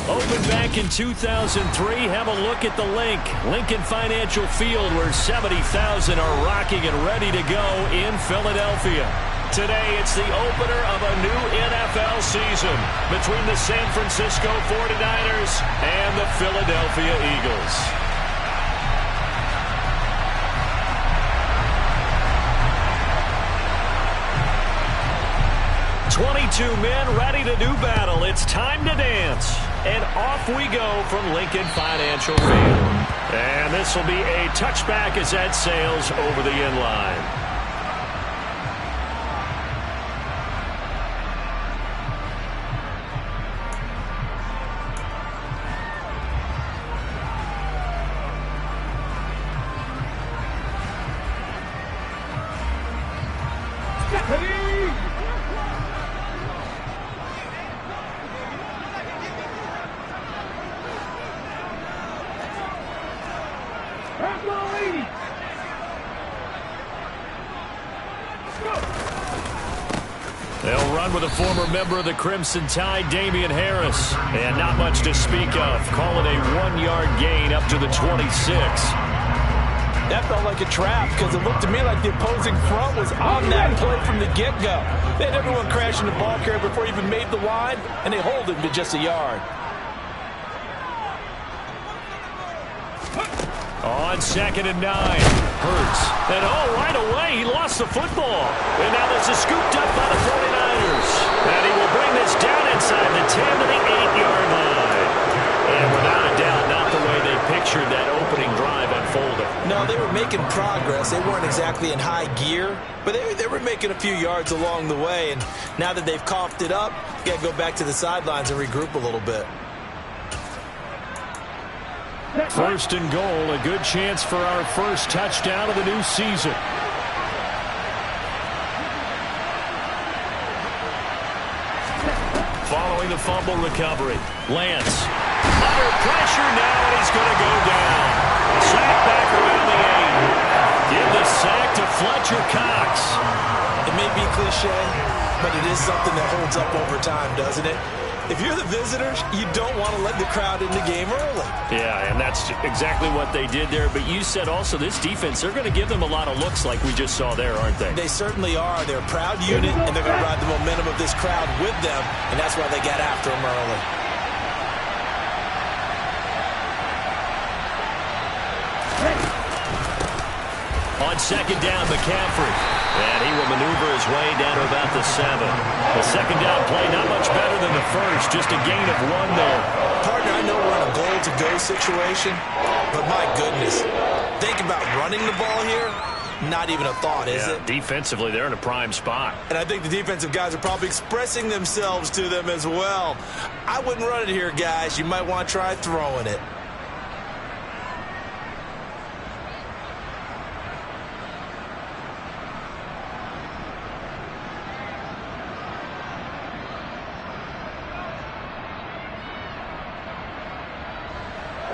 Opened back in 2003. Have a look at the link. Lincoln Financial Field, where 70,000 are rocking and ready to go in Philadelphia. Today, it's the opener of a new NFL season between the San Francisco 49ers and the Philadelphia Eagles. "22 men ready to do battle. It's time to dance." And off we go from Lincoln Financial Field. And this will be a touchback as that sails over the end line. They'll run with a former member of the Crimson Tide, Damian Harris. And not much to speak of. Call it a 1-yard gain up to the 26. That felt like a trap because it looked to me like the opposing front was on that play from the get-go. They had everyone crashing the ball carrier before he even made the line, and they hold him to just a yard. On 2nd and 9, Hurts. And right away, he lost the football. And now this is scooped up by the 49ers. And he will bring this down inside the 10 to the 8-yard line. And without a doubt, not the way they pictured that opening drive unfolding. No, they were making progress. They weren't exactly in high gear, but they were making a few yards along the way. And now that they've coughed it up, you got to go back to the sidelines and regroup a little bit. 1st and goal, a good chance for our first touchdown of the new season. Following the fumble recovery, Lance. Under pressure now, and he's going to go down. Sack back around the 8. Give the sack to Fletcher Cox. It may be cliche, but it is something that holds up over time, doesn't it? If you're the visitors, you don't want to let the crowd in the game early. Yeah, and that's exactly what they did there. But you said also this defense, they're going to give them a lot of looks like we just saw there, aren't they? They certainly are. They're a proud unit, and they're going to ride the momentum of this crowd with them, and that's why they got after them early. On 2nd down, McCaffrey. And he will maneuver his way down to about the 7. The 2nd down play, not much better than the first. Just a gain of 1 there. Partner, I know we're in a goal-to-go situation, but my goodness, think about running the ball here. Not even a thought, is it? Defensively, they're in a prime spot. And I think the defensive guys are probably expressing themselves to them as well. I wouldn't run it here, guys. You might want to try throwing it.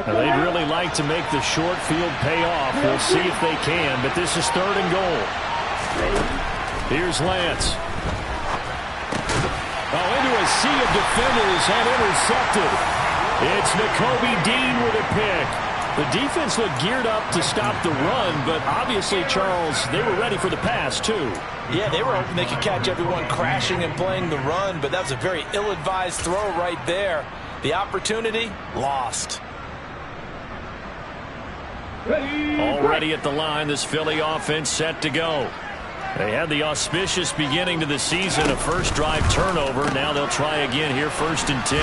Now, they'd really like to make the short field pay off. We'll see if they can, but this is 3rd and goal. Here's Lance. Into a sea of defenders and intercepted. It's Nakobe Dean with a pick. The defense looked geared up to stop the run, but obviously, Charles, they were ready for the pass, too. Yeah, they were hoping they could catch everyone crashing and playing the run, but that was a very ill-advised throw right there. The opportunity, lost. Already at the line, this Philly offense set to go. They had the auspicious beginning to the season, a first drive turnover. Now they'll try again here, 1st and 10.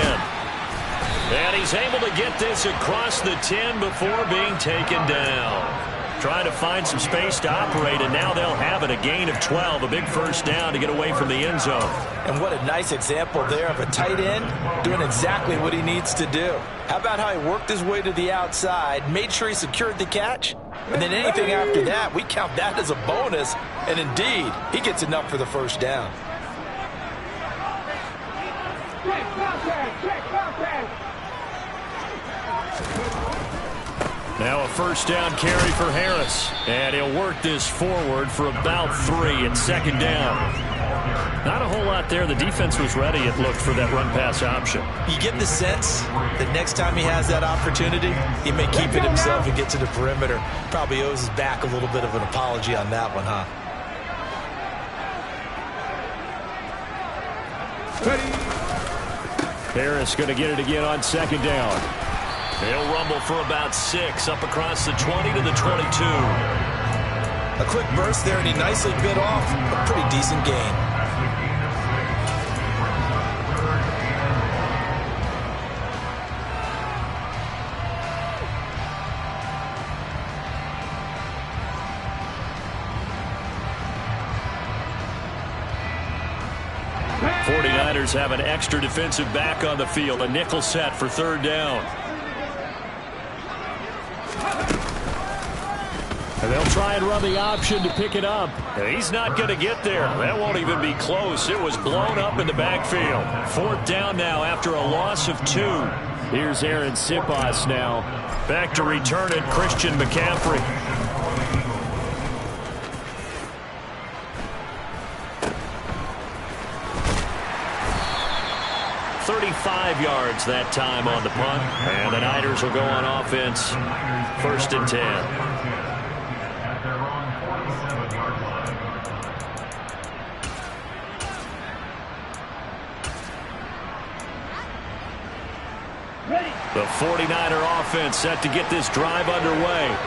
And he's able to get this across the 10 before being taken down. Trying to find some space to operate, and now they'll have it. A gain of 12, a big first down to get away from the end zone. And what a nice example there of a tight end doing exactly what he needs to do. How about how he worked his way to the outside, made sure he secured the catch, and then anything after that, we count that as a bonus. And indeed, he gets enough for the first down. Now a first down carry for Harris. And he'll work this forward for about 3 at 2nd down. Not a whole lot there. The defense was ready, it looked, for that run-pass option. You get the sense that next time he has that opportunity, he may keep it himself and get to the perimeter. Probably owes his back a little bit of an apology on that one, huh? Harris going to get it again on second down. They'll rumble for about 6 up across the 20 to the 22. A quick burst there, and he nicely bit off a pretty decent gain. Have an extra defensive back on the field. A nickel set for third down. And they'll try and run the option to pick it up. And he's not going to get there. That won't even be close. It was blown up in the backfield. Fourth down now after a loss of 2. Here's Aaron Sipas now. Back to return it, Christian McCaffrey. 35 yards that time on the punt. And the Niners will go on offense. First and 10. The 49er offense set to get this drive underway.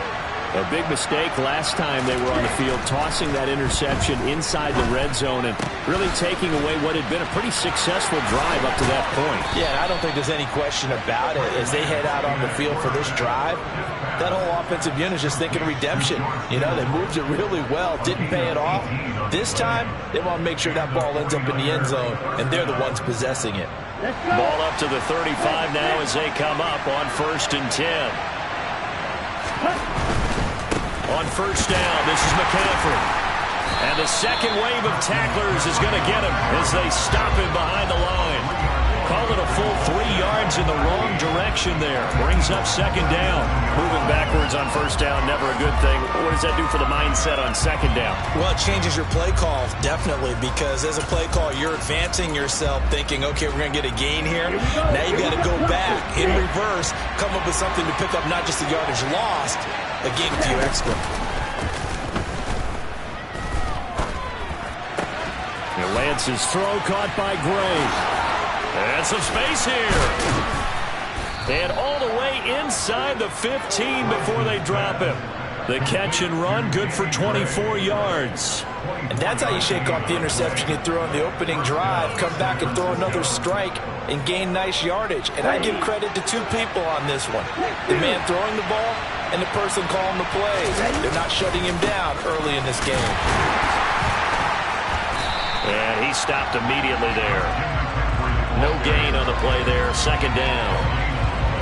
A big mistake last time they were on the field, tossing that interception inside the red zone and really taking away what had been a pretty successful drive up to that point. Yeah, and I don't think there's any question about it. As they head out on the field for this drive, that whole offensive unit is just thinking redemption. You know, they moved it really well, didn't pay it off. This time, they want to make sure that ball ends up in the end zone, and they're the ones possessing it. Ball up to the 35 now as they come up on first and 10. On first down, this is McCaffrey. And the second wave of tacklers is going to get him as they stop him behind the line. Call it a full 3 yards in the wrong direction there. Brings up second down. Moving backwards on first down, never a good thing. What does that do for the mindset on second down? Well, it changes your play call, definitely, because as a play call, you're advancing yourself thinking, okay, we're going to get a gain here. Now you got to go back in reverse, come up with something to pick up not just the yardage lost, but gain a few extra. And Lance's throw caught by Gray. And some space here. And all the way inside the 15 before they drop him. The catch and run, good for 24 yards. And that's how you shake off the interception you threw on the opening drive. Come back and throw another strike and gain nice yardage. And I give credit to 2 people on this one. The man throwing the ball and the person calling the plays. They're not shutting him down early in this game. And he stopped immediately there. No gain on the play there. Second down.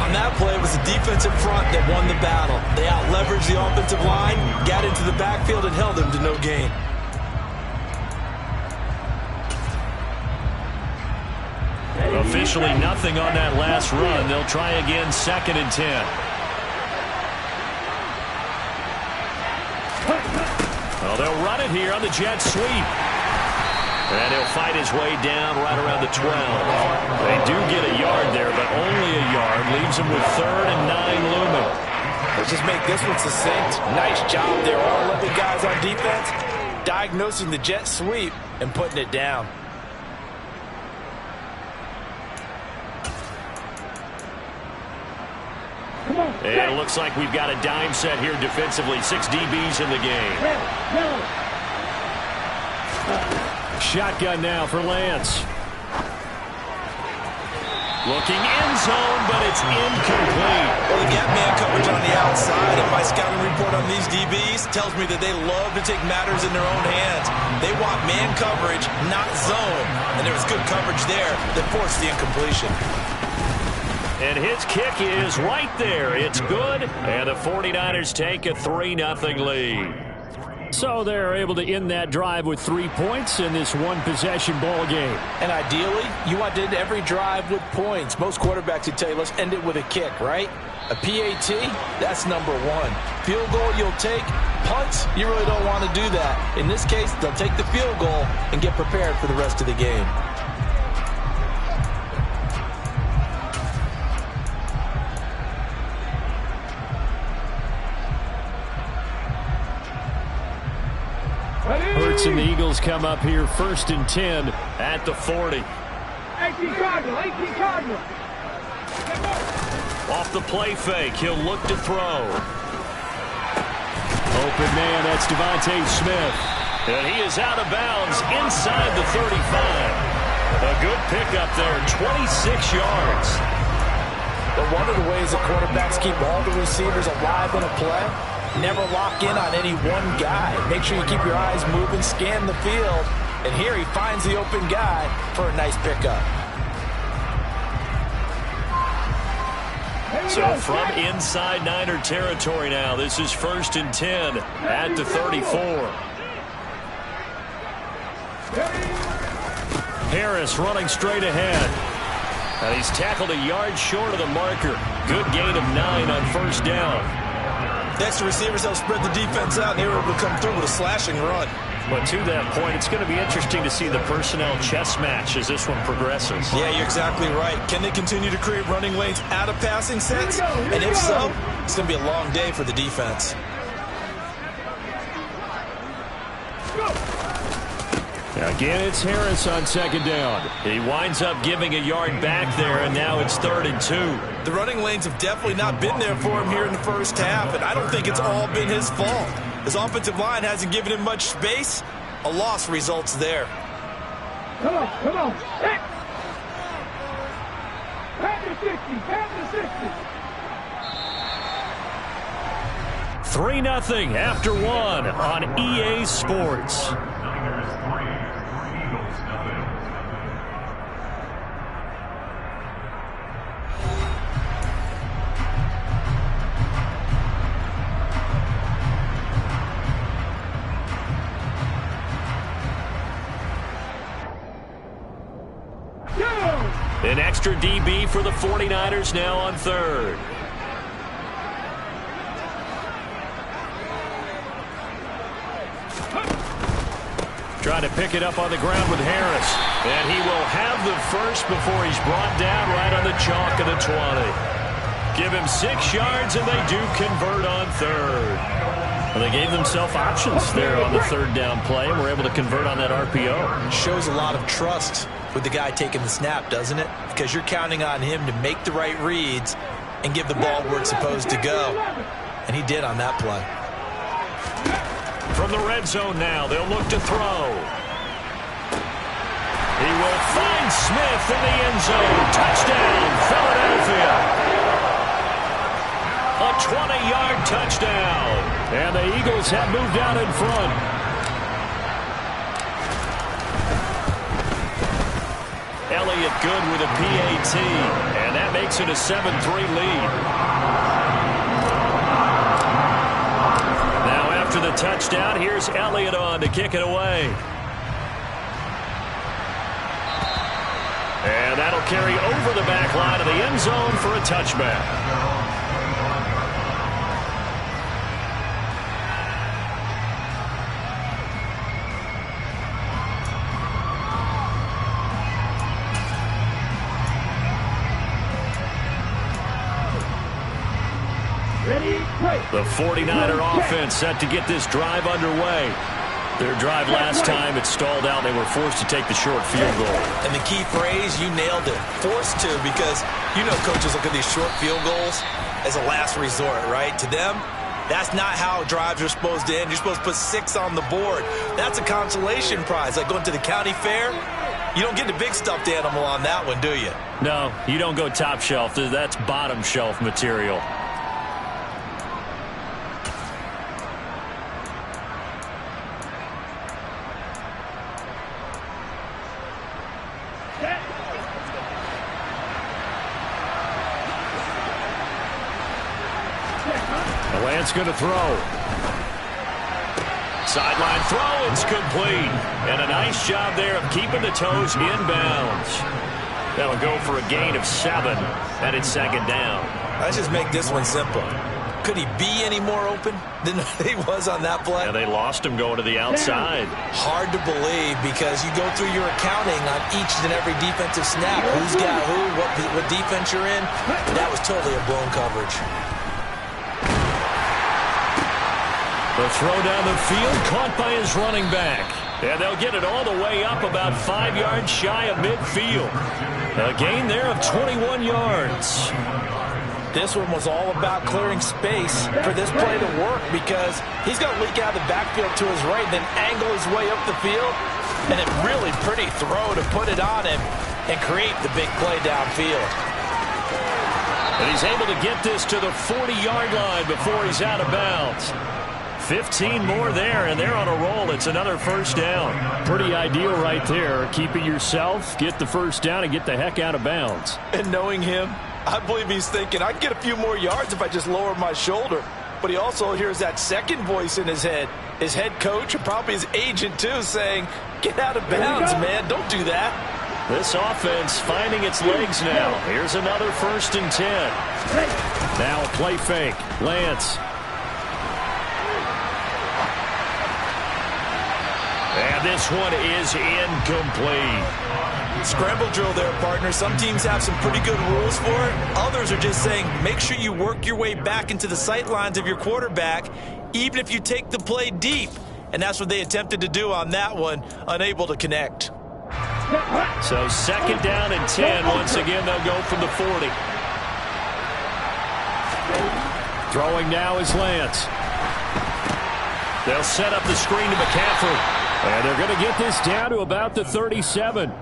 On that play, it was the defensive front that won the battle. They out-leveraged the offensive line, got into the backfield, and held them to no gain. Officially nothing on that last run. They'll try again, second and 10. Well, they'll run it here on the jet sweep. And he'll fight his way down right around the 12. They do get a yard there, but only a yard. Leaves them with third and 9 looming. Let's just make this one succinct. Nice job there. All 11 guys on defense diagnosing the jet sweep and putting it down. And it looks like we've got a dime set here defensively. 6 DBs in the game. Shotgun now for Lance. Looking end zone, but it's incomplete. Well, they got man coverage on the outside, and my scouting report on these DBs tells me that they love to take matters in their own hands. They want man coverage, not zone. And there was good coverage there that forced the incompletion. And his kick is right there. It's good. And the 49ers take a 3-0 lead. So they're able to end that drive with 3 points in this one-possession ball game. And ideally, you want to end every drive with points. Most quarterbacks would tell you, let's end it with a kick, right? A PAT, that's number one. Field goal you'll take. Punts, you really don't want to do that. In this case, they'll take the field goal and get prepared for the rest of the game. Hurts and the Eagles come up here 1st and 10 at the 40. 18 Cardinal. Off the play fake, he'll look to throw. Open man, that's Devontae Smith. And he is out of bounds inside the 35. A good pickup there, 26 yards. But one of the ways the quarterbacks keep all the receivers alive in a play, never lock in on any one guy. Make sure you keep your eyes moving, scan the field. And here he finds the open guy for a nice pickup. So from inside Niner territory now, this is 1st and 10 at the 34. Harris running straight ahead. And he's tackled a yard short of the marker. Good gain of 9 on 1st down. Next, the receivers help spread the defense out, and they were able to come through with a slashing run. But to that point, it's going to be interesting to see the personnel chess match as this one progresses. Yeah, you're exactly right. Can they continue to create running lanes out of passing sets? And if so, it's going to be a long day for the defense. Again, it's Harris on 2nd down. He winds up giving a yard back there, and now it's 3rd and 2. The running lanes have definitely not been there for him here in the first half, and I don't think it's all been his fault. His offensive line hasn't given him much space. A loss results there. Come on. Hit. Pass the 60. 3-0 after 1 on EA Sports. An extra DB for the 49ers now on 3rd. Trying to pick it up on the ground with Harris. And he will have the first before he's brought down right on the chalk of the 20. Give him 6 yards, and they do convert on 3rd. Well, they gave themselves options there on the 3rd down play, and were able to convert on that RPO. Shows a lot of trust with the guy taking the snap, doesn't it? Because you're counting on him to make the right reads and give the ball where it's supposed to go. And he did on that play. From the red zone now, they'll look to throw. He will find Smith in the end zone. Touchdown, Philadelphia. A 20-yard touchdown. And the Eagles have moved out in front. Elliott good with a PAT. And that makes it a 7-3 lead. Now after the touchdown, here's Elliott on to kick it away. And that'll carry over the back line of the end zone for a touchback. The 49er offense set to get this drive underway. Their drive last time, it stalled out. They were forced to take the short field goal. And the key phrase, you nailed it. Forced to, because you know coaches look at these short field goals as a last resort, right? To them, that's not how drives are supposed to end. You're supposed to put 6 on the board. That's a consolation prize. Like going to the county fair, you don't get the big stuffed animal on that one, do you? No, you don't go top shelf. That's bottom shelf material. Lance going to throw. Sideline throw, it's complete. And a nice job there of keeping the toes inbounds. That'll go for a gain of 7, and it's second down. Let's just make this one simple. Could he be any more open than he was on that play? Yeah, they lost him going to the outside. Hard to believe because you go through your accounting on each and every defensive snap. Who's got who, what defense you're in. That was totally a blown coverage. The throw down the field caught by his running back. And they'll get it all the way up about 5 yards shy of midfield. A gain there of 21 yards. This one was all about clearing space for this play to work because he's going to leak out of the backfield to his right, then angle his way up the field, and a really pretty throw to put it on him and create the big play downfield. And he's able to get this to the 40-yard line before he's out of bounds. 15 more there, and they're on a roll. It's another first down. Pretty ideal right there. Keep it yourself, get the first down, and get the heck out of bounds. And knowing him, I believe he's thinking, I can get a few more yards if I just lower my shoulder. But he also hears that second voice in his head. His head coach, and probably his agent too, saying, get out of bounds, man. Don't do that. This offense finding its legs now. Here's another 1st and 10. Now a play fake. Lance. And this one is incomplete. Scramble drill there, partner. Some teams have some pretty good rules for it. Others are just saying, make sure you work your way back into the sight lines of your quarterback, even if you take the play deep. And that's what they attempted to do on that one, unable to connect. So 2nd down and 10. Once again, they'll go from the 40. Throwing now is Lance. They'll set up the screen to McCaffrey. And they're going to get this down to about the 37.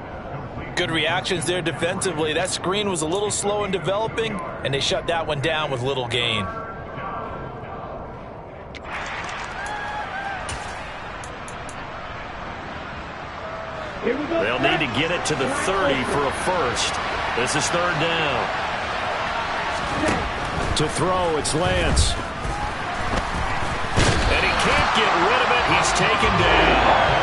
Good reactions there defensively. That screen was a little slow in developing, and they shut that one down with little gain. They'll need to get it to the 30 for a first. This is 3rd down. To throw, it's Lance. And he can't get rid of it. He's taken down.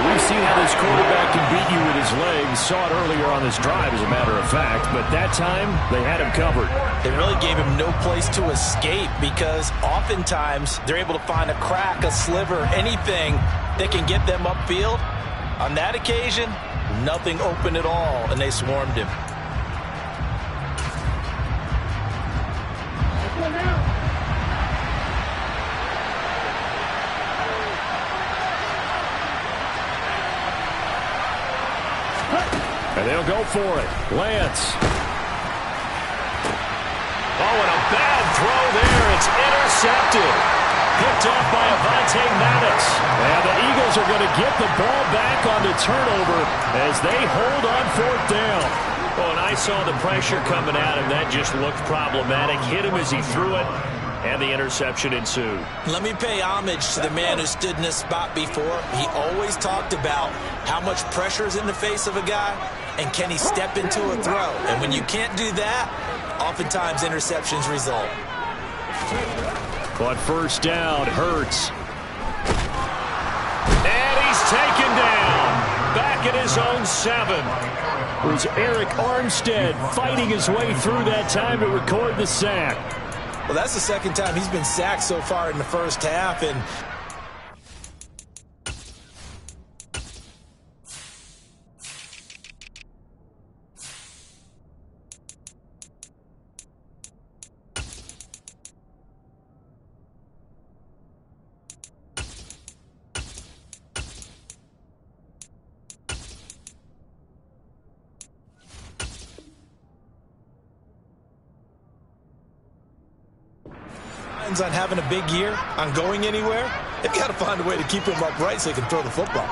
We've seen how this quarterback can beat you with his legs. Saw it earlier on this drive, as a matter of fact. But that time, they had him covered. They really gave him no place to escape because oftentimes they're able to find a crack, a sliver, anything that can get them upfield. On that occasion, nothing open at all, and they swarmed him. And they'll go for it. Lance. Oh, and a bad throw there. It's intercepted. Picked off by Avonte Maddox. And the Eagles are going to get the ball back on the turnover as they hold on 4th down. Oh, and I saw the pressure coming at him. That just looked problematic. Hit him as he threw it. And the interception ensued. Let me pay homage to the man who stood in this spot before. He always talked about how much pressure is in the face of a guy and can he step into a throw. And when you can't do that, oftentimes interceptions result. But first down, Hurts. And he's taken down. Back at his own 7. It was Eric Armstead fighting his way through that time to record the sack. Well, that's the 2nd time he's been sacked so far in the first half, and on having a big year, on going anywhere, they've got to find a way to keep him upright so he can throw the football.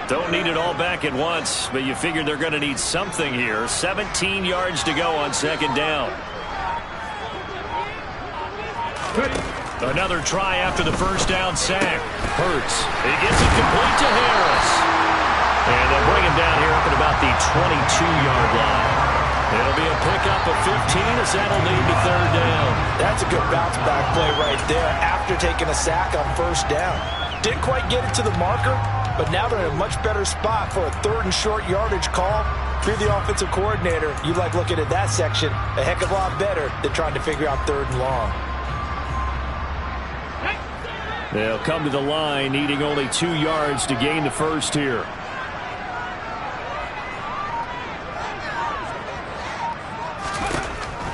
Don't need it all back at once, but you figure they're going to need something here. 17 yards to go on 2nd down. Another try after the first down sack. Hurts. He gets it complete to Harris. And they'll bring him down here up at about the 22-yard line. It'll be a pickup of 15 as that'll lead to third down. That's a good bounce-back play right there after taking a sack on first down. Didn't quite get it to the marker, but now they're in a much better spot for a third and short yardage call. If you're the offensive coordinator, you like looking at that section a heck of a lot better than trying to figure out third and long. They'll come to the line needing only 2 yards to gain the first here.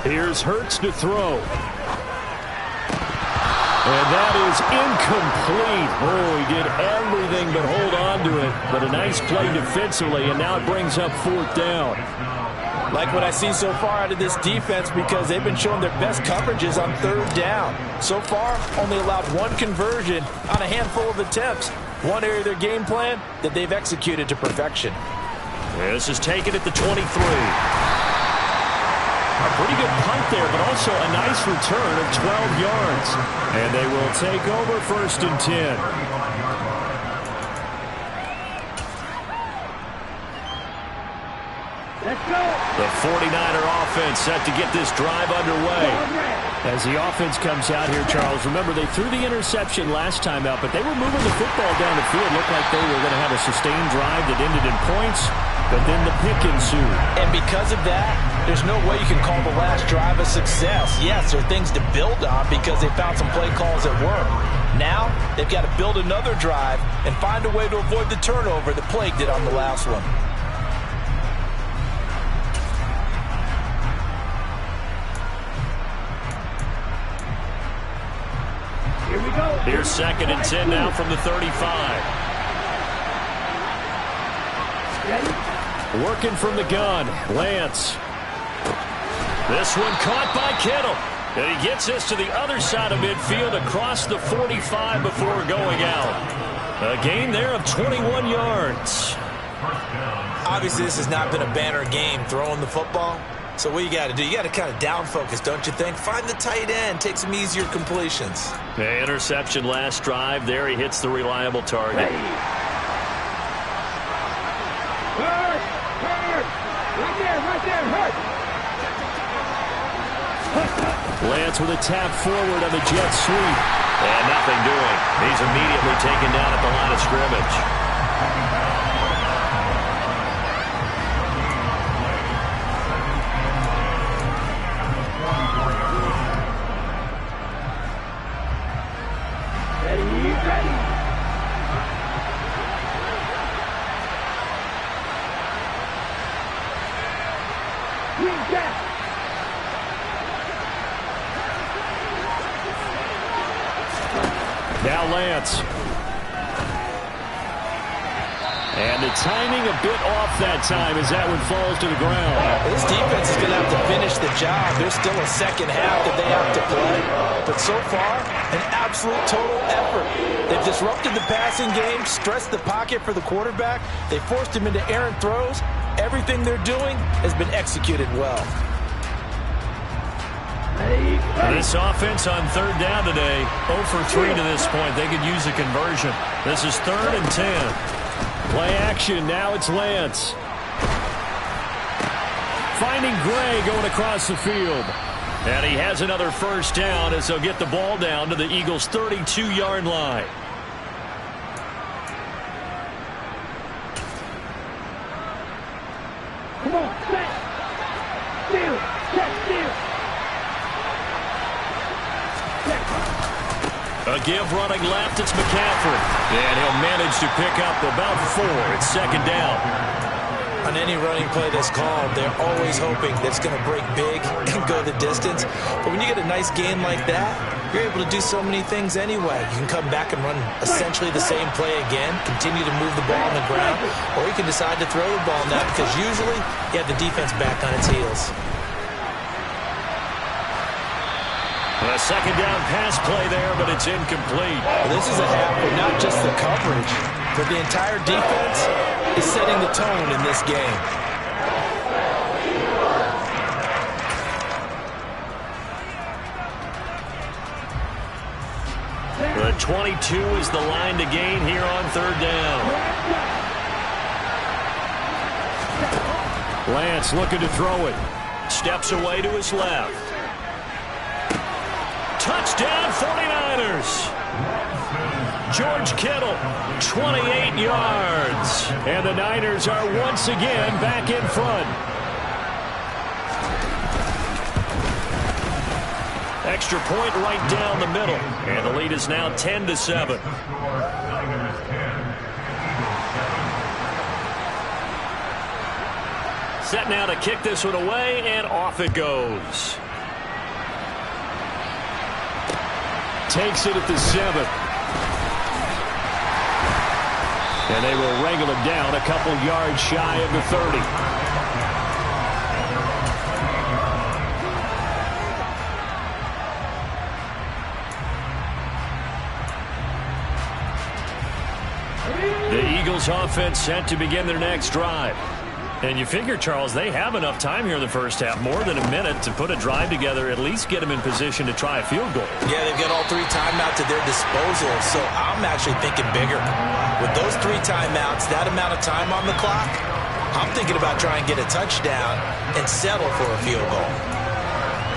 Here's Hurts to throw. And that is incomplete. Oh, he did everything but hold on to it. But a nice play defensively, and now it brings up fourth down. Like what I see so far out of this defense because they've been showing their best coverages on third down. So far, only allowed 1 conversion on a handful of attempts. One area of their game plan that they've executed to perfection. This is taken at the 23. A pretty good punt there, but also a nice return of 12 yards. And they will take over first and 10. Let's go. The 49er offense set to get this drive underway. As the offense comes out here, Charles, remember they threw the interception last time out, but they were moving the football down the field. Looked like they were going to have a sustained drive that ended in points, but then the pick ensued. And because of that, there's no way you can call the last drive a success. Yes, there are things to build on because they found some play calls that work. Now, they've got to build another drive and find a way to avoid the turnover that plagued it on the last one. Here we go. Here's second and 10 now from the 35. Ready? Working from the gun, Lance. This one caught by Kittle. And he gets this to the other side of midfield across the 45 before going out. A gain there of 21 yards. Obviously, this has not been a banner game throwing the football. So what you got to do, you got to kind of down focus, don't you think? Find the tight end, take some easier completions. The interception last drive. There he hits the reliable target. Ready. Hurt. Right there, hurt. Lance with a tap forward on the jet sweep. And nothing doing. He's immediately taken down at the line of scrimmage. Now Lance. And the timing a bit off that time as that one falls to the ground. This defense is going to have to finish the job. There's still a second half that they have to play. But so far, an absolute total effort. They've disrupted the passing game, stressed the pocket for the quarterback. They forced him into errant throws. Everything they're doing has been executed well. This offense on third down today, 0 for 3 to this point. They could use a conversion. This is 3rd and 10. Play action. Now it's Lance. Finding Gray going across the field. And he has another first down as they'll get the ball down to the Eagles' 32-yard line. Come on, set. Steal. Set, steal. A give running left, it's McCaffrey. And he'll manage to pick up about 4. It's second down. On any running play that's called, they're always hoping that it's going to break big and go the distance. But when you get a nice game like that, you're able to do so many things anyway. You can come back and run essentially the same play again, continue to move the ball on the ground, or you can decide to throw the ball now because usually you have the defense back on its heels. A second down pass play there, but it's incomplete. Well, this is a half where not just the coverage, but the entire defense is setting the tone in this game. The 22 is the line to gain here on third down. Lance looking to throw it. Steps away to his left. Touchdown 49ers. George Kittle, 28 yards. And the Niners are once again back in front. Extra point right down the middle. And the lead is now 10-7. Set now to kick this one away, and off it goes. Takes it at the 7. And they will wrangle him down a couple yards shy of the 30. The Eagles offense set to begin their next drive. And you figure, Charles, they have enough time here in the first half, more than a minute, to put a drive together, at least get them in position to try a field goal. Yeah, they've got all 3 timeouts at their disposal, so I'm actually thinking bigger. With those 3 timeouts, that amount of time on the clock, I'm thinking about trying to get a touchdown and settle for a field goal.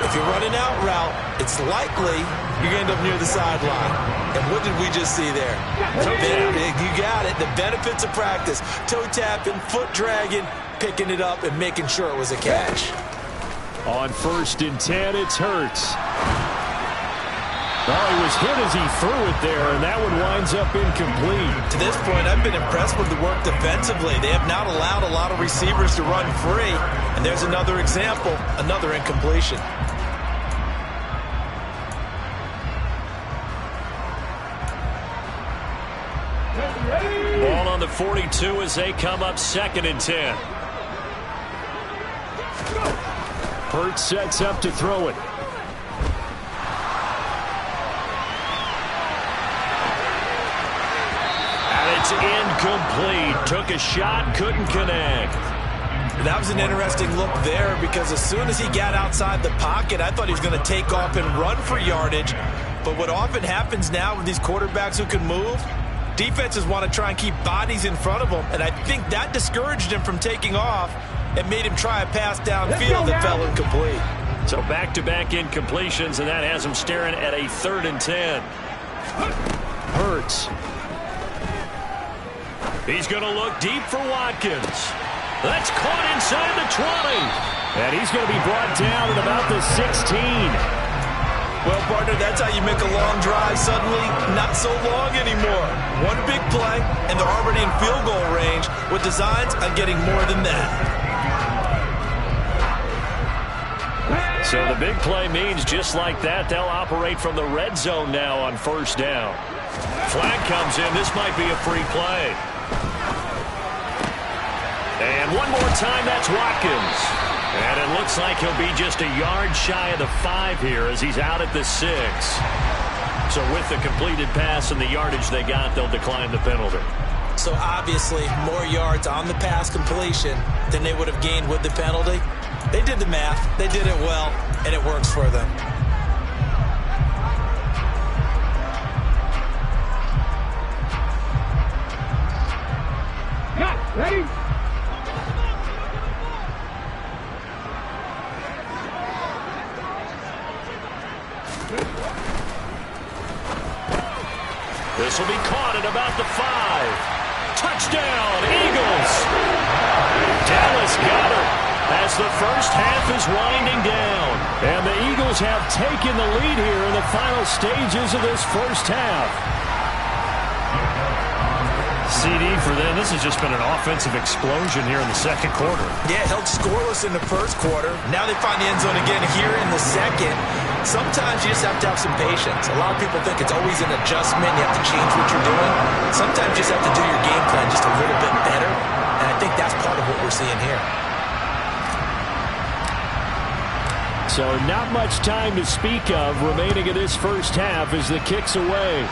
If you're running out route, it's likely you're going to end up near the sideline. And what did we just see there? You got it. The benefits of practice. Toe tapping, foot dragging, picking it up, and making sure it was a catch. On 1st and 10, it's Hurts. Well, he was hit as he threw it there, and that one winds up incomplete. To this point, I've been impressed with the work defensively. They have not allowed a lot of receivers to run free. And there's another example, another incompletion. Ball on the 42 as they come up 2nd and 10. Hurts sets up to throw it. And it's incomplete. Took a shot, couldn't connect. That was an interesting look there because as soon as he got outside the pocket, I thought he was going to take off and run for yardage. But what often happens now with these quarterbacks who can move, defenses want to try and keep bodies in front of them, and I think that discouraged him from taking off and made him try a pass downfield that fell incomplete. So back-to-back incompletions, and that has him staring at a 3rd and 10. Hurts. He's going to look deep for Watkins. That's caught inside the 20. And he's going to be brought down at about the 16. Well, partner, that's how you make a long drive suddenly not so long anymore. One big play, and they're already in field goal range with designs on getting more than that. So the big play means just like that, they'll operate from the red zone now on 1st down. Flag comes in. This might be a free play. And one more time, that's Watkins. And it looks like he'll be just a yard shy of the 5 here as he's out at the 6. So with the completed pass and the yardage they got, they'll decline the penalty. So obviously more yards on the pass completion than they would have gained with the penalty. They did the math. They did it well, and it works for them. Ready? This will be caught at about the 5. Touchdown, Eagles! Dallas got it as the first half is winding down. And the Eagles have taken the lead here in the final stages of this first half. CD for them, this has just been an offensive explosion here in the 2nd quarter. Yeah, held scoreless in the 1st quarter. Now they find the end zone again here in the 2nd. Sometimes you just have to have some patience. A lot of people think it's always an adjustment. You have to change what you're doing. Sometimes you just have to do your game plan just a little bit better. And I think that's part of what we're seeing here. So not much time to speak of remaining in this first half as the kick's away.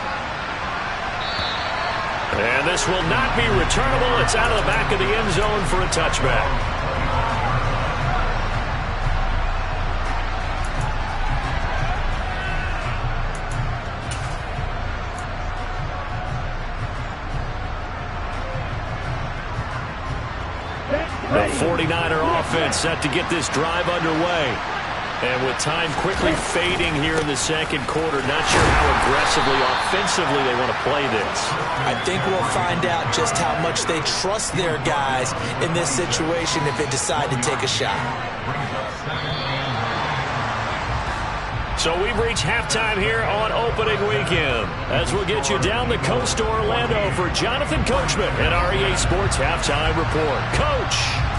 And this will not be returnable. It's out of the back of the end zone for a touchback. The 49er offense set to get this drive underway. And with time quickly fading here in the second quarter, not sure how aggressively, offensively they want to play this. I think we'll find out just how much they trust their guys in this situation if they decide to take a shot. So we've reached halftime here on opening weekend. As we'll get you down the coast to Orlando for Jonathan Coachman at REA Sports Halftime Report. Coach!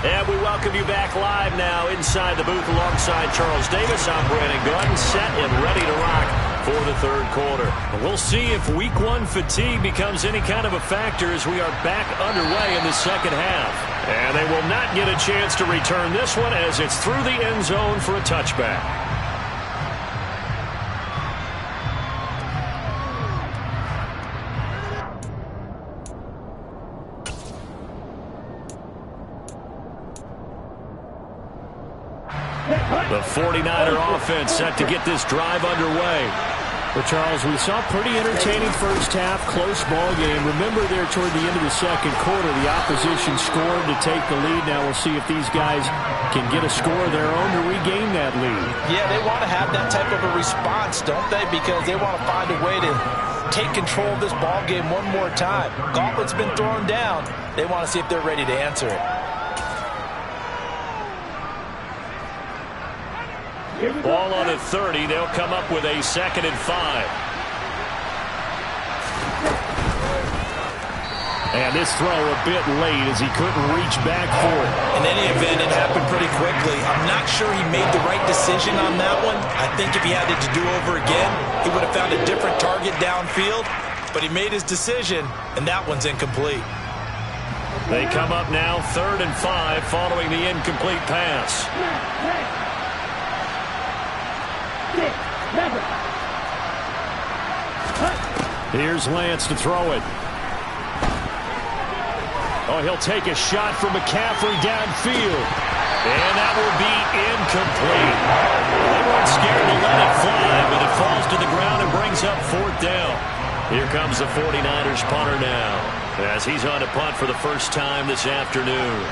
And we welcome you back live now inside the booth alongside Charles Davis. I'm Brandon Gordon, set and ready to rock for the third quarter. We'll see if week one fatigue becomes any kind of a factor as we are back underway in the second half. And they will not get a chance to return this one as it's through the end zone for a touchback. The 49er offense set to get this drive underway. Well, Charles, we saw a pretty entertaining first half, close ball game. Remember there toward the end of the second quarter, the opposition scored to take the lead. Now we'll see if these guys can get a score of their own to regain that lead. Yeah, they want to have that type of a response, don't they? Because they want to find a way to take control of this ball game one more time. Gauntlet's been thrown down. They want to see if they're ready to answer it. Ball on the 30. They'll come up with a 2nd and 5. And this throw a bit late as he couldn't reach back for it. In any event, it happened pretty quickly. I'm not sure he made the right decision on that one. I think if he had it to do over again, he would have found a different target downfield. But he made his decision, and that one's incomplete. They come up now 3rd and 5 following the incomplete pass. Here's Lance to throw it. Oh, he'll take a shot from McCaffrey downfield. And that will be incomplete. They weren't scared to let it fly, but it falls to the ground and brings up 4th down. Here comes the 49ers punter now, as he's on to punt for the first time this afternoon.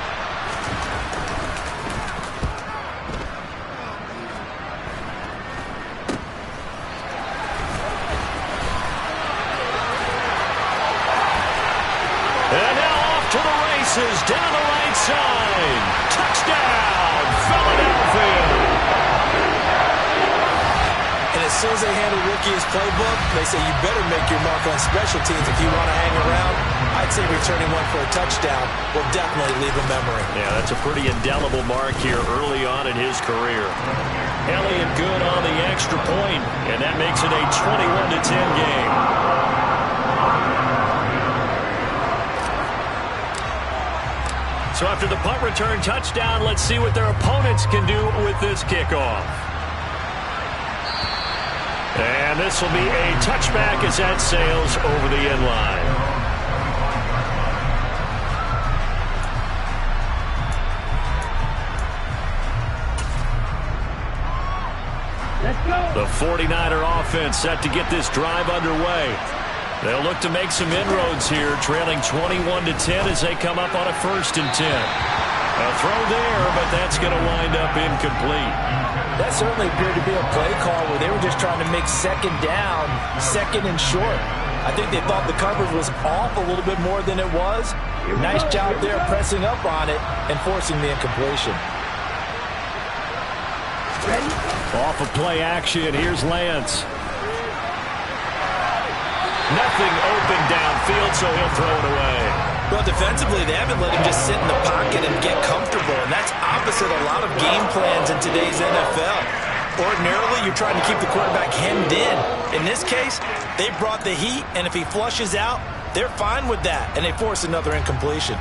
Down the right side. Touchdown, Philadelphia. And as soon as they handle Ricky's playbook, they say you better make your mark on special teams if you want to hang around. I'd say returning one for a touchdown will definitely leave a memory. Yeah, that's a pretty indelible mark here early on in his career. Elliott good on the extra point, and that makes it a 21-10 game. So after the punt return touchdown, let's see what their opponents can do with this kickoff. And this will be a touchback as that sails over the end line. Let's go. The 49er offense set to get this drive underway. They'll look to make some inroads here, trailing 21-10 as they come up on a 1st and 10. A throw there, but that's going to wind up incomplete. That certainly appeared to be a play call where they were just trying to make 2nd down, 2nd and short. I think they thought the coverage was off a little bit more than it was. Nice job there pressing up on it and forcing the incompletion. Ready? Off of play action, here's Lance. Nothing open downfield, so he'll throw it away. Well, defensively, they haven't let him just sit in the pocket and get comfortable, and that's opposite a lot of game plans in today's NFL. Ordinarily, you're trying to keep the quarterback hemmed in. In this case, they brought the heat, and if he flushes out, they're fine with that, and they force another incompletion.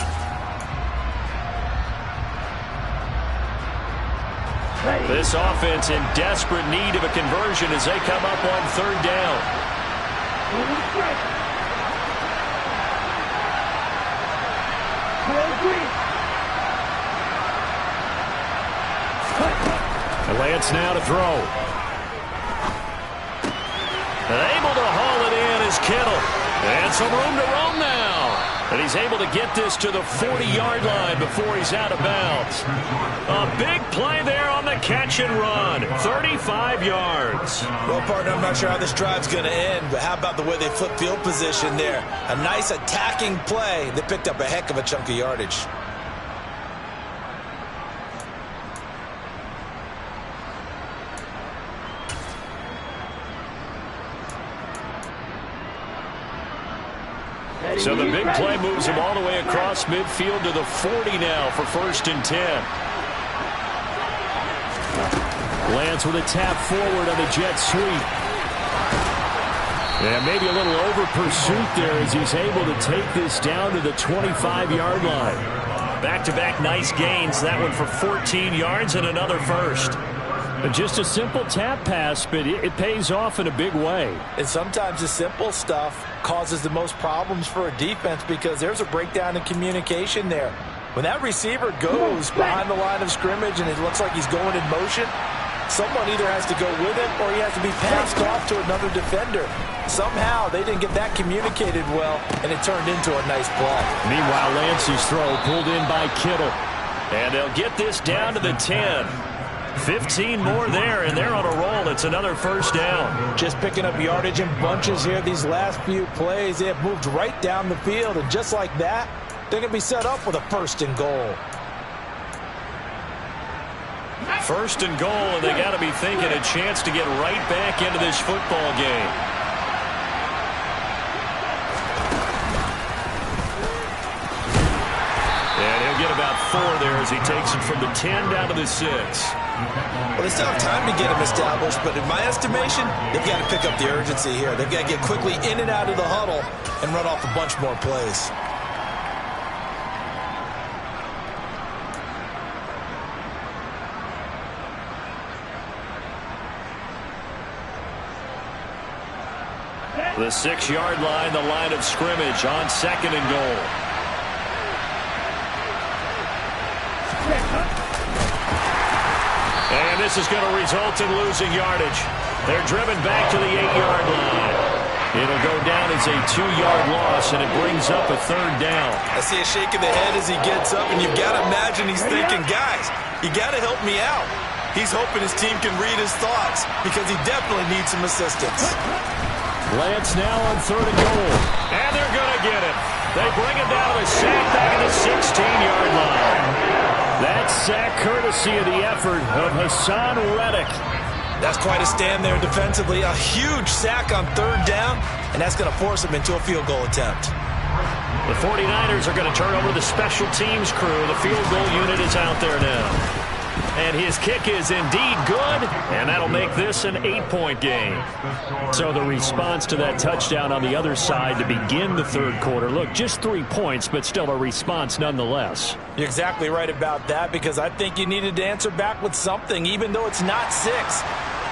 This offense in desperate need of a conversion as they come up on 3rd down. Lance now to throw. And able to haul it in is Kittle. And some room to roam now. And he's able to get this to the 40-yard line before he's out of bounds. A big play there on the catch and run. 35 yards. Well, partner, I'm not sure how this drive's going to end, but how about the way they flip field position there? A nice attacking play. They picked up a heck of a chunk of yardage. So the big play moves him all the way across midfield to the 40 now for 1st and 10. Lance with a tap forward on the jet sweep. And maybe a little over pursuit there as he's able to take this down to the 25-yard line. Back-to-back nice gains. That one for 14 yards and another first. Just a simple tap pass, but it pays off in a big way. And sometimes the simple stuff causes the most problems for a defense because there's a breakdown in communication there. When that receiver goes behind the line of scrimmage and it looks like he's going in motion, someone either has to go with him or he has to be passed off to another defender. Somehow they didn't get that communicated well, and it turned into a nice play. Meanwhile, Lance's throw pulled in by Kittle. And they'll get this down to the 10. 15 more there, and they're on a roll. It's another first down. Just picking up yardage in bunches here these last few plays. They have moved right down the field, and just like that, they're going to be set up with a 1st and goal. 1st and goal, and they got to be thinking a chance to get right back into this football game. And he'll get about 4 there as he takes it from the 10 down to the 6. Well, they still have time to get him established, but in my estimation, they've got to pick up the urgency here. They've got to get quickly in and out of the huddle and run off a bunch more plays. The 6-yard line, the line of scrimmage on 2nd and goal. And this is going to result in losing yardage. They're driven back to the 8-yard line. It'll go down as a 2-yard loss, and it brings up a 3rd down. I see a shake of the head as he gets up, and you've got to imagine he's thinking, guys, you got to help me out. He's hoping his team can read his thoughts because he definitely needs some assistance. Lance now on 3rd and goal. And they're going to get it. They bring it down to the sack back at the 16-yard line. That sack courtesy of the effort of Hassan Reddick. That's quite a stand there defensively. A huge sack on 3rd down, and that's going to force him into a field goal attempt. The 49ers are going to turn over the special teams crew. The field goal unit is out there now. And his kick is indeed good, and that'll make this an 8-point game. So the response to that touchdown on the other side to begin the 3rd quarter. Look, just 3 points, but still a response nonetheless. You're exactly right about that because I think you needed to answer back with something, even though it's not 6.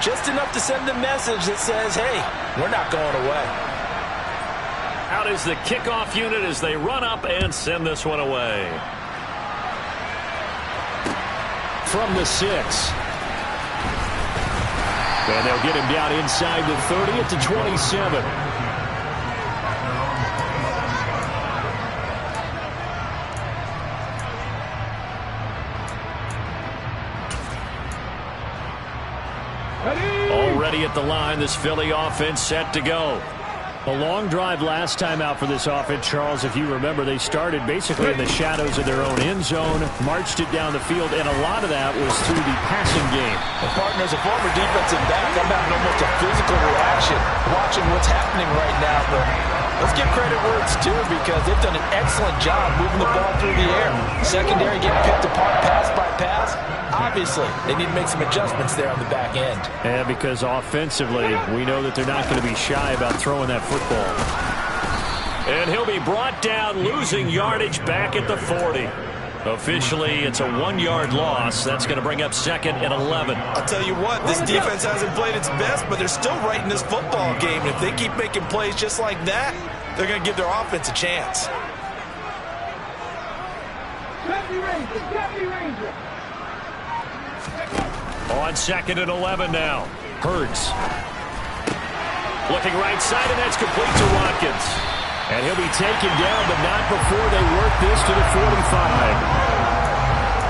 Just enough to send a message that says, hey, we're not going away. Out is the kickoff unit as they run up and send this one away. From the 6. And they'll get him down inside the 30 at the 27. Already at the line, this Philly offense set to go. A long drive last time out for this offense, Charles. If you remember, they started basically in the shadows of their own end zone, marched it down the field, and a lot of that was through the passing game. And partner, as a former defensive back, I'm having almost a physical reaction watching what's happening right now. But let's give credit where it's due because they've done an excellent job moving the ball through the air. Secondary getting picked apart pass by pass. Obviously, they need to make some adjustments there on the back end. And because offensively, we know that they're not going to be shy about throwing that football. And he'll be brought down, losing yardage back at the 40. Officially, it's a 1-yard loss. That's going to bring up 2nd and 11. I'll tell you what, this defense hasn't played its best, but they're still right in this football game. And if they keep making plays just like that, they're going to give their offense a chance. On 2nd and 11 now. Hurts. Looking right side, and that's complete to Watkins. And he'll be taken down, but not before they work this to the 45.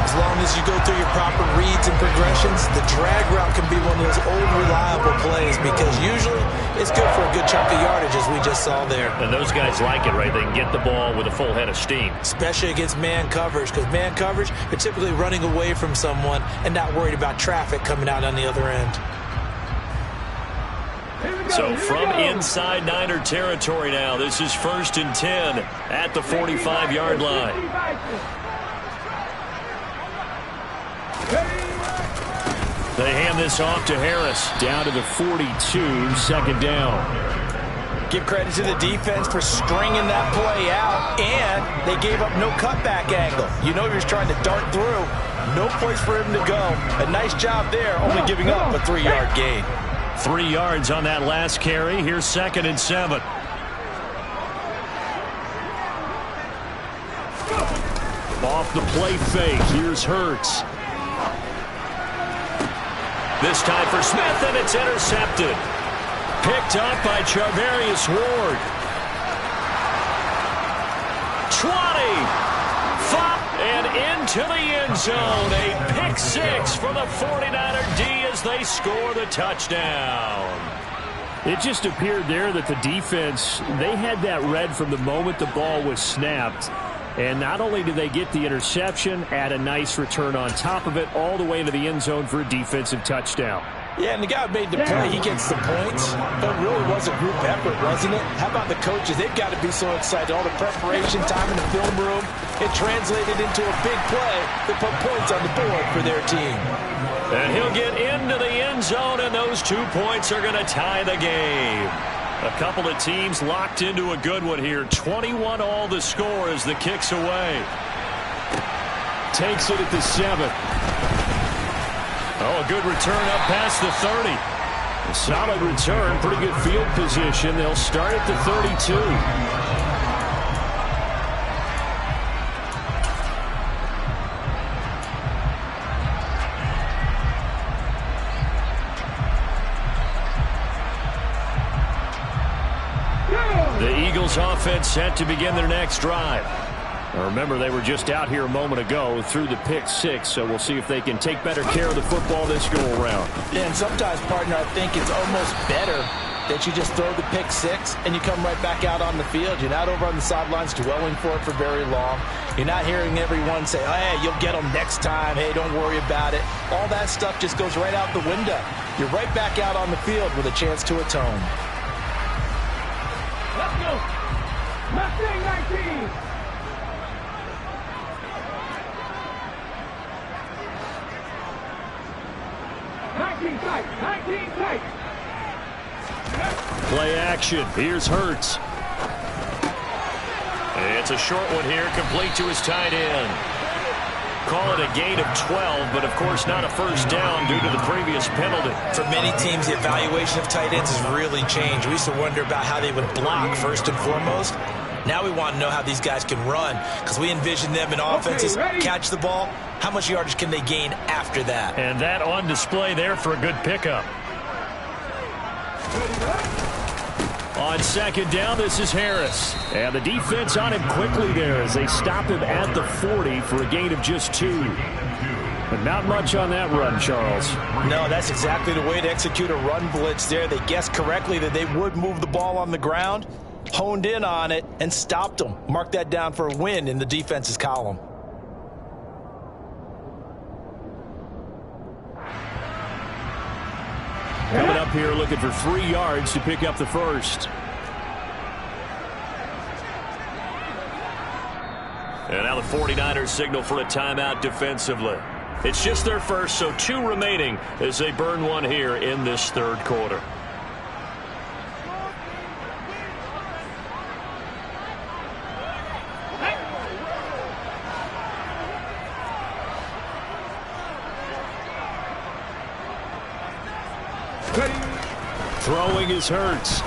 As long as you go through your proper reads and progressions, the drag route can be one of those old reliable plays because usually it's good for a good chunk of yardage as we just saw there. And those guys like it, right? They can get the ball with a full head of steam. Especially against man coverage because man coverage, you're typically running away from someone and not worried about traffic coming out on the other end. So from inside Niner territory now, this is 1st and 10 at the 45-yard line. They hand this off to Harris. Down to the 42, 2nd down. Give credit to the defense for stringing that play out, and they gave up no cutback angle. You know you're just trying to dart through. No place for him to go. A nice job there, only giving up a 3-yard gain. 3 yards on that last carry. Here's 2nd and 7. Off the play fake. Here's Hurts. This time for Smith, and it's intercepted. Picked up by Charvarius Ward. 20. 5, and into the end zone. A pick 6 for the 49er D as they score the touchdown. It just appeared there that the defense, they had that read from the moment the ball was snapped. And not only did they get the interception, add a nice return on top of it, all the way to the end zone for a defensive touchdown. Yeah, and the guy who made the play, he gets the points. But it really was a group effort, wasn't it? How about the coaches? They've got to be so excited. All the preparation time in the film room, it translated into a big play that put points on the board for their team. And he'll get into the end zone, and those 2 points are going to tie the game. A couple of teams locked into a good one here. 21 all the score as the kick's away. Takes it at the 7. Oh, a good return up past the 30. A solid return, pretty good field position. They'll start at the 32. The Eagles offense set to begin their next drive. Now remember, they were just out here a moment ago through the pick 6, so we'll see if they can take better care of the football this go around. Yeah, and sometimes, partner, I think it's almost better that you just throw the pick 6 and you come right back out on the field. You're not over on the sidelines dwelling for it for very long. You're not hearing everyone say, oh, hey, you'll get them next time. Hey, don't worry about it. All that stuff just goes right out the window. You're right back out on the field with a chance to atone. Let's go. Mustang 19. Play action. Here's Hurts. It's a short one here, complete to his tight end. Call it a gain of 12, but of course not a first down due to the previous penalty. For many teams, the evaluation of tight ends has really changed. We used to wonder about how they would block first and foremost. Now we want to know how these guys can run because we envision them in offenses, catch the ball. How much yardage can they gain after that? And that on display there for a good pickup. On second down, this is Harris. And the defense on him quickly there as they stop him at the 40 for a gain of just 2. But not much on that run, Charles. No, that's exactly the way to execute a run blitz there. They guessed correctly that they would move the ball on the ground, honed in on it, and stopped them. Mark that down for a win in the defense's column. Coming up here looking for 3 yards to pick up the first. And now the 49ers signal for a timeout defensively. It's just their first, so 2 remaining as they burn one here in this third quarter. Throwing is Hurts.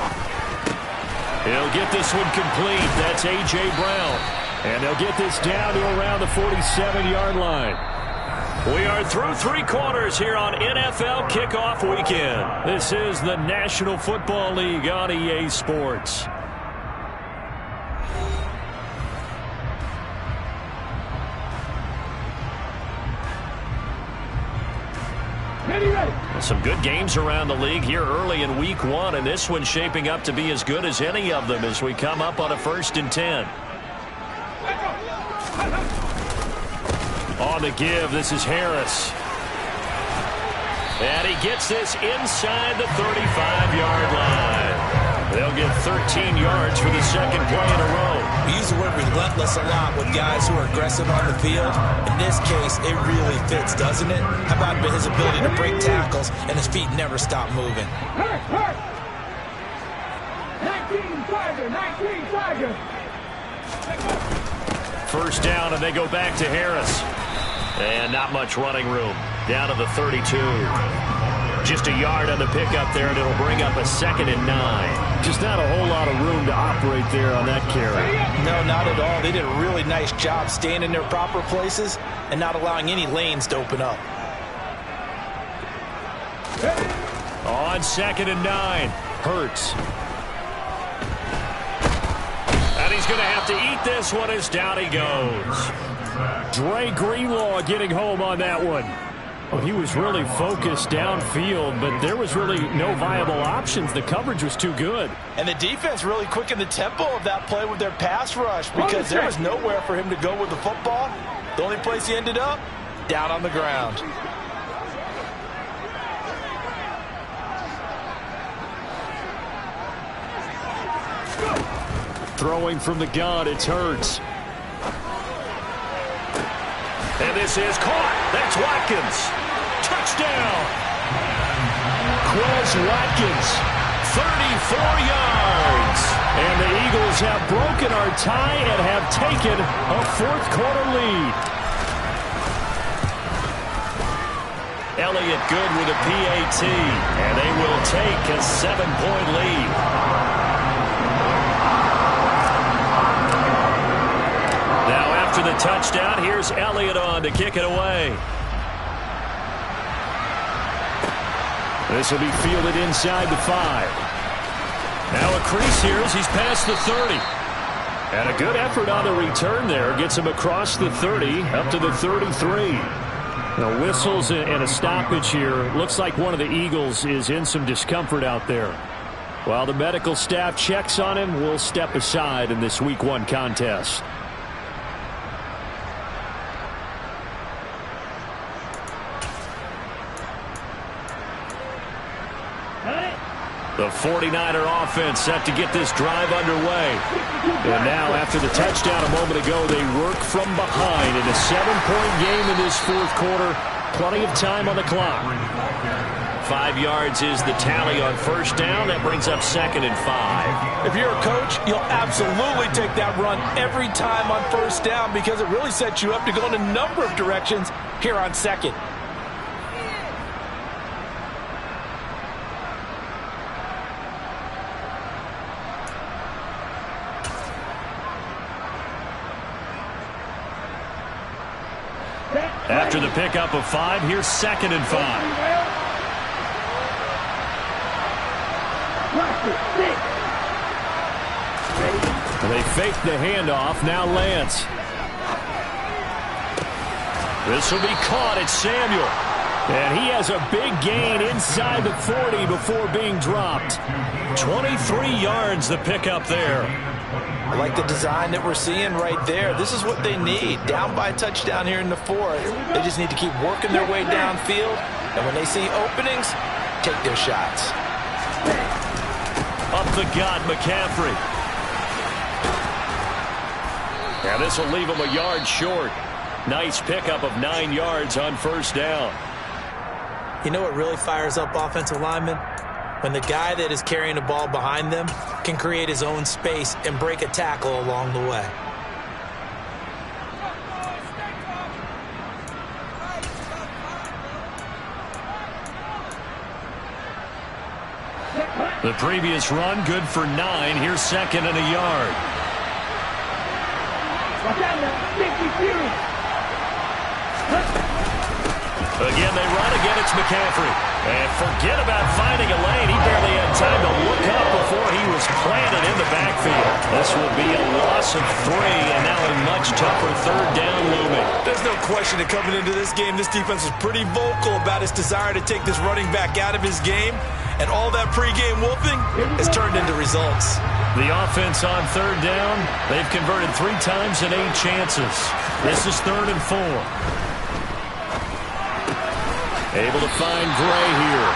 He'll get this one complete. That's A.J. Brown. And they'll get this down to around the 47-yard line. We are through 3 quarters here on NFL Kickoff Weekend. This is the National Football League on EA Sports. Some good games around the league here early in week 1, and this one's shaping up to be as good as any of them as we come up on a 1st and 10. On the give, this is Harris. And he gets this inside the 35-yard line. They'll get 13 yards for the 2nd play in a row. We use the word relentless a lot with guys who are aggressive on the field. In this case, it really fits, doesn't it? How about his ability to break tackles and his feet never stop moving? 19 Tiger. 1st down, and they go back to Harris. And not much running room. Down to the 32. Just a yard on the pickup there, and it'll bring up a 2nd and 9. Just not a whole lot of room to operate there on that carry. No, not at all. They did a really nice job staying in their proper places and not allowing any lanes to open up. On 2nd and 9. Hurts. And he's going to have to eat this one as down he goes. Dre Greenlaw getting home on that one. Well, he was really focused downfield, but there was really no viable options. The coverage was too good. And the defense really quickened the tempo of that play with their pass rush because there was nowhere for him to go with the football. The only place he ended up, down on the ground. Throwing from the gun, it's Hurts. And this is caught. That's Watkins. Touchdown. Quez Watkins. 34 yards. And the Eagles have broken our tie and have taken a 4th quarter lead. Elliott good with a PAT. And they will take a 7-point lead. After the touchdown, here's Elliott on to kick it away. This will be fielded inside the 5. Now a crease here as he's past the 30. And a good effort on the return there. Gets him across the 30 up to the 33. Now whistles and a stoppage here. Looks like one of the Eagles is in some discomfort out there. While the medical staff checks on him, we'll step aside in this week 1 contest. The 49er offense set to get this drive underway. And now after the touchdown a moment ago, they work from behind in a 7-point game in this 4th quarter. Plenty of time on the clock. 5 yards is the tally on 1st down. That brings up 2nd and 5. If you're a coach, you'll absolutely take that run every time on 1st down because it really sets you up to go in a number of directions here on 2nd. After the pickup of 5, here's 2nd and 5. They fake the handoff. Now Lance. This will be caught. It's Samuel. And he has a big gain inside the 40 before being dropped. 23 yards the pickup there. I like the design that we're seeing right there. This is what they need. Down by a touchdown here in the 4th. They just need to keep working their way downfield. And when they see openings, take their shots. Up the gut, McCaffrey. Now this will leave him a yard short. Nice pickup of 9 yards on 1st down. You know what really fires up offensive linemen? When the guy that is carrying the ball behind them can create his own space and break a tackle along the way. The previous run good for 9. Here's 2nd and a yard. Again, they run. Again, it's McCaffrey. And forget about finding a lane. He barely had time to look up before he was planted in the backfield. This will be a loss of 3, and now a much tougher third down looming. There's no question that coming into this game, this defense was pretty vocal about its desire to take this running back out of his game. And all that pregame wolfing has turned into results. The offense on third down, they've converted 3 times in 8 chances. This is 3rd and 4. Able to find Gray here.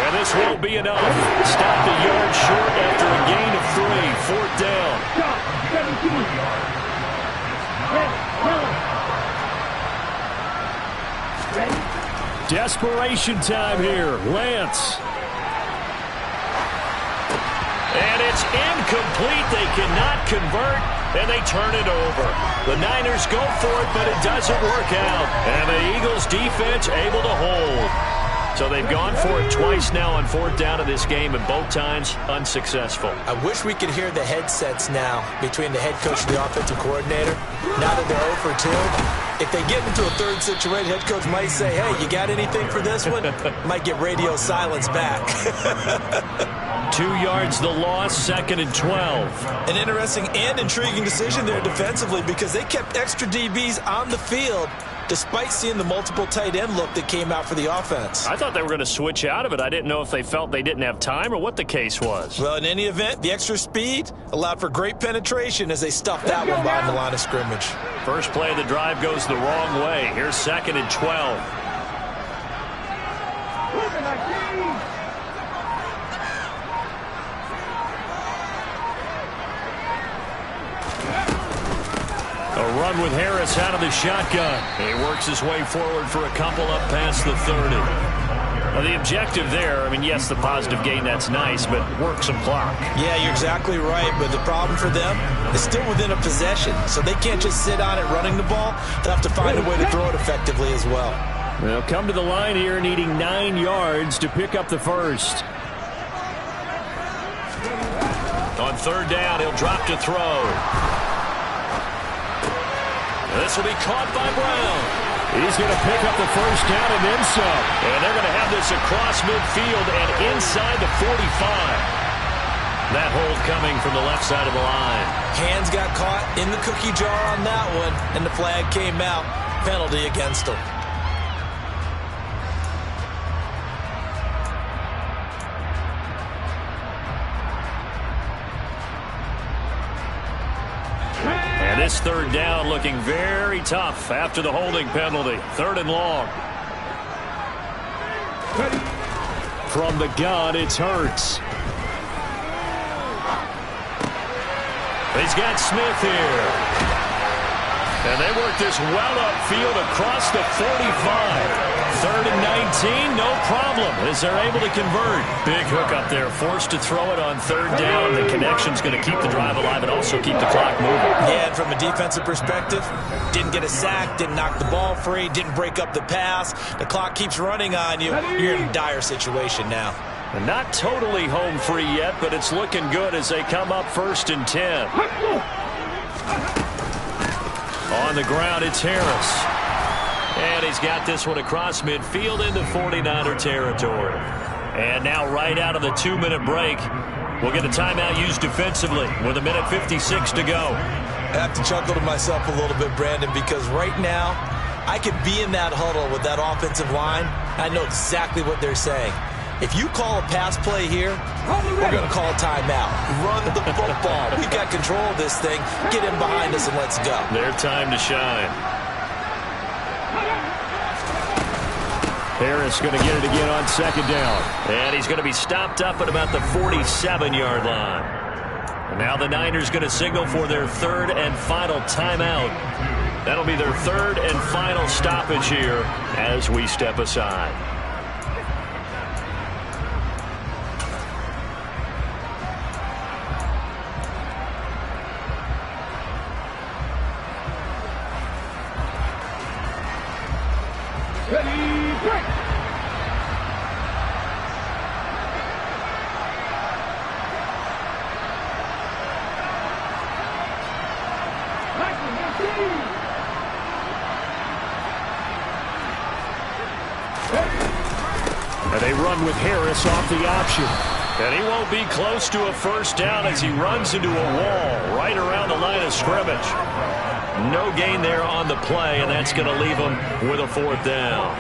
And this won't be enough. Stopped a yard short after a gain of 3. 4th down. Desperation time here. Lance. And it's incomplete. They cannot convert, and they turn it over. The Niners go for it, but it doesn't work out. And the Eagles defense able to hold. So they've gone for it twice now on 4th down in this game, and both times unsuccessful. I wish we could hear the headsets now between the head coach and the offensive coordinator. Now that they're 0 for 2, if they get into a third situation, head coach might say, hey, you got anything for this one? Might get radio silence back. 2 yards the loss, 2nd and 12. An interesting and intriguing decision there defensively because they kept extra DBs on the field despite seeing the multiple tight end look that came out for the offense. I thought they were going to switch out of it. I didn't know if they felt they didn't have time or what the case was. Well, in any event, the extra speed allowed for great penetration as they stuffed that one behind the line of scrimmage. First play of the drive goes the wrong way. Here's 2nd and 12. A run with Harris out of the shotgun. He works his way forward for a couple up past the 30. Well, the objective there, I mean, yes, the positive gain, that's nice, but work some clock. Yeah, you're exactly right, but the problem for them is still within a possession, so they can't just sit on it running the ball. They'll have to find a way to throw it effectively as well. They'll come to the line here needing 9 yards to pick up the first. On 3rd down, he'll drop to throw. This will be caught by Brown. He's going to pick up the first down and then some. And they're going to have this across midfield and inside the 45. That hold coming from the left side of the line. Hands got caught in the cookie jar on that one, and the flag came out. Penalty against them. This 3rd down looking very tough after the holding penalty. 3rd and long. From the gun, it's Hurts. He's got Smith here. And they work this well upfield across the 45. 3rd and 19, no problem, as they're able to convert. Big hook up there, forced to throw it on 3rd down. The connection's going to keep the drive alive and also keep the clock moving. Yeah, and from a defensive perspective, didn't get a sack, didn't knock the ball free, didn't break up the pass. The clock keeps running on you. You're in a dire situation now. And not totally home free yet, but it's looking good as they come up 1st and 10. On the ground, it's Harris. And he's got this one across midfield into 49er territory. And now right out of the 2-minute break, we'll get a timeout used defensively with 1:56 to go. I have to chuckle to myself a little bit, Brandon, because right now I could be in that huddle with that offensive line. I know exactly what they're saying. If you call a pass play here, we're going to call a timeout. Run the football. We've got control of this thing. Get in behind us and let's go. Their time to shine. Harris going to get it again on 2nd down. And he's going to be stopped up at about the 47-yard line. And now the Niners going to signal for their 3rd and final timeout. That'll be their 3rd and final stoppage here as we step aside. Ready, break! run with Harris off the option. And he won't be close to a first down as he runs into a wall right around the line of scrimmage. No gain there on the play, and that's going to leave him with a 4th down.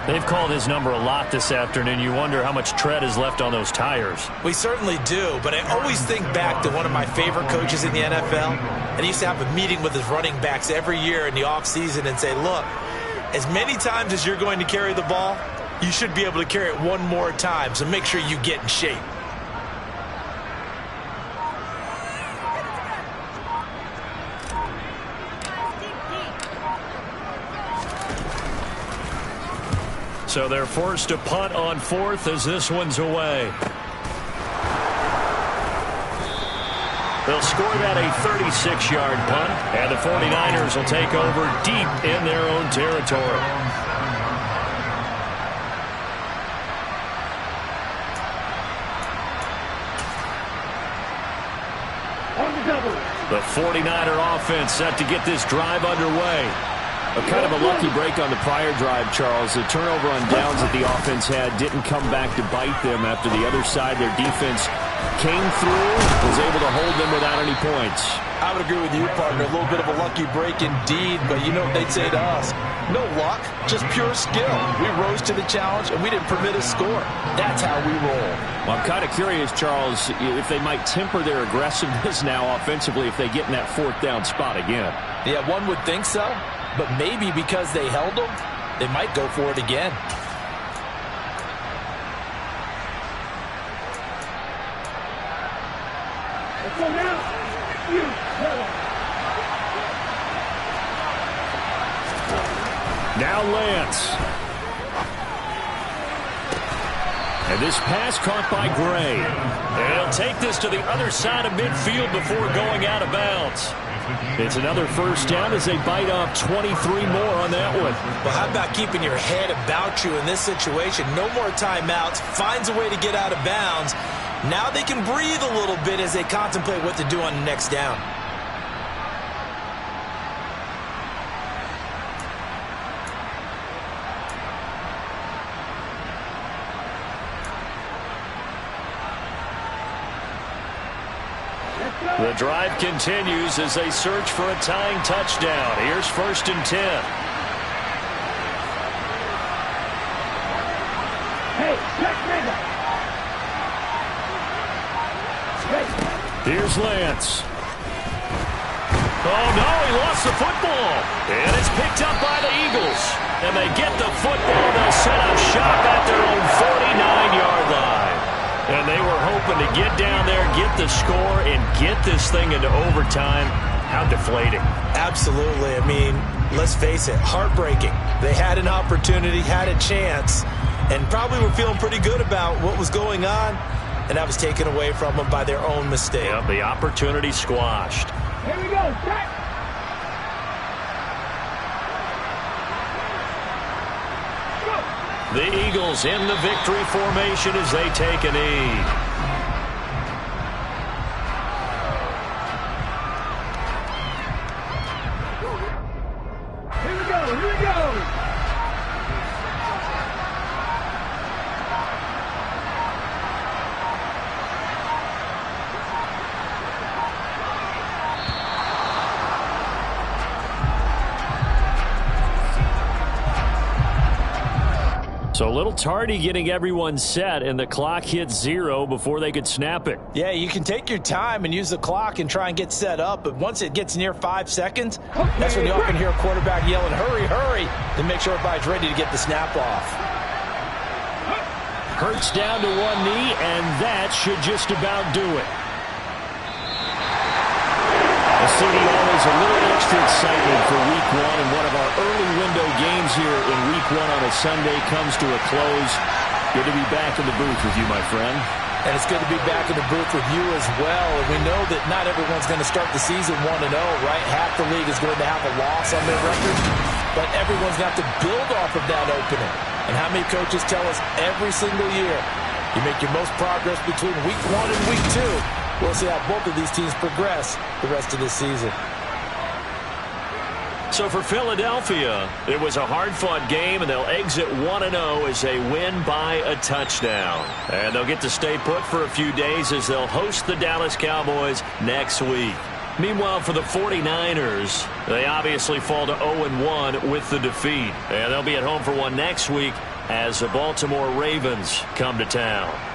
They've called his number a lot this afternoon. You wonder how much tread is left on those tires. We certainly do, but I always think back to one of my favorite coaches in the NFL. And he used to have a meeting with his running backs every year in the offseason and say, look, as many times as you're going to carry the ball, you should be able to carry it one more time, so make sure you get in shape. So they're forced to punt on 4th as this one's away. They'll score that a 36-yard punt, and the 49ers will take over deep in their own territory. The 49er offense set to get this drive underway. A kind of a lucky break on the prior drive, Charles. The turnover on downs that the offense had didn't come back to bite them after the other side. Their defense came through, was able to hold them without any points. I would agree with you, partner. A little bit of a lucky break indeed, but you know what they'd say to us? No luck, just pure skill. We rose to the challenge, and we didn't permit a score. That's how we roll. Well, I'm kind of curious, Charles, if they might temper their aggressiveness now offensively if they get in that 4th down spot again. Yeah, one would think so. But maybe because they held them, they might go for it again. Let's go now. Now Lance. And this pass caught by Gray. And he'll take this to the other side of midfield before going out of bounds. It's another first down as they bite off 23 more on that one. Well, how about keeping your head about you in this situation? No more timeouts. Finds a way to get out of bounds. Now they can breathe a little bit as they contemplate what to do on the next down. The drive continues as they search for a tying touchdown. Here's 1st and 10. Hey, check nigga. Here's Lance. Oh, no, he lost the football. And it's picked up by the Eagles. And they get the football. They'll set up shop at their own 49-yard line. And they were hoping to get down there, get the score, and get this thing into overtime. How deflating. Absolutely. I mean, let's face it, heartbreaking. They had an opportunity, had a chance, and probably were feeling pretty good about what was going on, and that was taken away from them by their own mistake. Yeah, the opportunity squashed. Here we go, check. The Eagles in the victory formation as they take a knee. Here we go, here we go. So a little tardy getting everyone set, and the clock hits 0 before they could snap it. Yeah, you can take your time and use the clock and try and get set up, but once it gets near 5 seconds, that's when you often hear a quarterback yelling, hurry, hurry, to make sure everybody's ready to get the snap off. Hurts down to one knee, and that should just about do it. The city always a little extra excitement for Week 1, and one of our early window games here in Week 1 on a Sunday comes to a close. Good to be back in the booth with you, my friend. And it's good to be back in the booth with you as well. And we know that not everyone's going to start the season 1-0, right? Half the league is going to have a loss on their record, but everyone's got to build off of that opening. And how many coaches tell us every single year, you make your most progress between Week 1 and Week 2. We'll see how both of these teams progress the rest of this season. So for Philadelphia, it was a hard-fought game, and they'll exit 1-0 as they win by a touchdown. And they'll get to stay put for a few days as they'll host the Dallas Cowboys next week. Meanwhile, for the 49ers, they obviously fall to 0-1 with the defeat. And they'll be at home for one next week as the Baltimore Ravens come to town.